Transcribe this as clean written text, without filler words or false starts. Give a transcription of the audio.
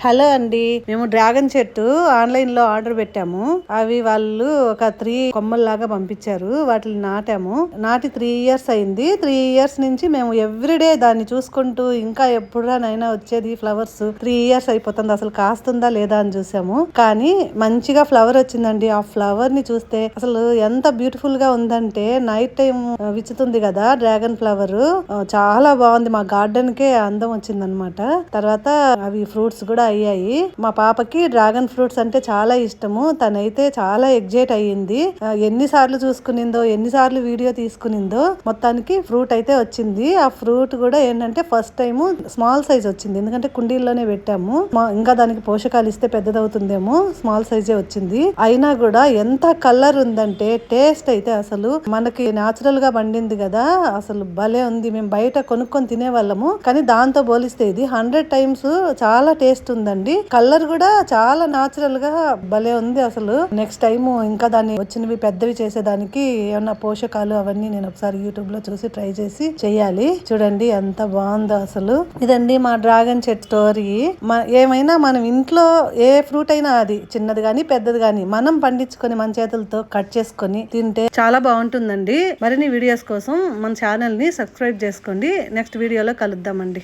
Hello అండి, మేము dragon చెట్టు ఆన్లైన్ లో ఆర్డర్ పెట్టాము. అవి వాళ్ళు ఒక 3 కొమ్మల్లాగా పంపించారు. వాటిని నాటాము. నాటి 3 ఇయర్స్ అయింది. 3 ఇయర్స్ నుంచి మేము ఎవ్రీడే దాన్ని చూసుకుంటూ ఇంకా ఎప్పుడునైనా వచ్చేది ఫ్లవర్స్. 3 ఇయర్స్ అయిపోతుంది, అసలు కాస్తుందా లేదా అని చూసాము. కానీ మంచిగా ఫ్లవర్ వచ్చిందండి. ఆ ఫ్లవర్ ని చూస్తే అసలు ఎంత బ్యూటిఫుల్ గా ఉందంటే, నైట్ టైం విచ్చుతుంది కదా డ్రాగన్ ఫ్లవర్, చాలా బాగుంది. మా గార్డెన్ కే అందం వచ్చింది అనమాట. తర్వాత అవి ఫ్రూట్స్ కూడా అయ్యాయి. మా పాపకి డ్రాగన్ ఫ్రూట్స్ అంటే చాలా ఇష్టము. తనైతే చాలా ఎగ్జైట్ అయ్యింది. ఎన్నిసార్లు చూసుకునిందో, ఎన్నిసార్లు వీడియో తీసుకునిందో. మొత్తానికి ఫ్రూట్ అయితే వచ్చింది. ఆ ఫ్రూట్ కూడా ఏంటంటే ఫస్ట్ టైం స్మాల్ సైజ్ వచ్చింది, ఎందుకంటే కుండీల్లోనే పెట్టాము. ఇంకా దానికి పోషకాలు ఇస్తే పెద్దదవుతుందేమో, స్మాల్ సైజే వచ్చింది. అయినా కూడా ఎంత కలర్ ఉందంటే, టేస్ట్ అయితే అసలు మనకి న్యాచురల్ గా పండింది కదా, అసలు భలే ఉంది. మేము బయట కొనుక్కొని తినేవాళ్ళము, కానీ దాంతో పోలిస్తే ఇది 100 టైమ్స్ చాలా టేస్ట్ ఉందండి. కలర్ కూడా చాలా న్యాచురల్ గా భలే ఉంది అసలు. నెక్స్ట్ టైం ఇంకా దాన్ని వచ్చినవి పెద్దవి చేసేదానికి ఏమన్నా పోషకాలు అవన్నీ నేను ఒకసారి యూట్యూబ్ లో చూసి ట్రై చేసి చెయ్యాలి. చూడండి ఎంత బాగుందో అసలు. ఇదండి మా డ్రాగన్ చెట్టు స్టోరీ. ఏమైనా మనం ఇంట్లో ఏ ఫ్రూట్ అయినా, అది చిన్నది గాని పెద్దది గాని, మనం పండించుకొని మన చేతులతో కట్ చేసుకొని తింటే చాలా బాగుంటుందండి. మరిన్ని వీడియోస్ కోసం మన ఛానల్ ని సబ్స్క్రైబ్ చేసుకోండి. నెక్స్ట్ వీడియోలో కలుద్దామండి.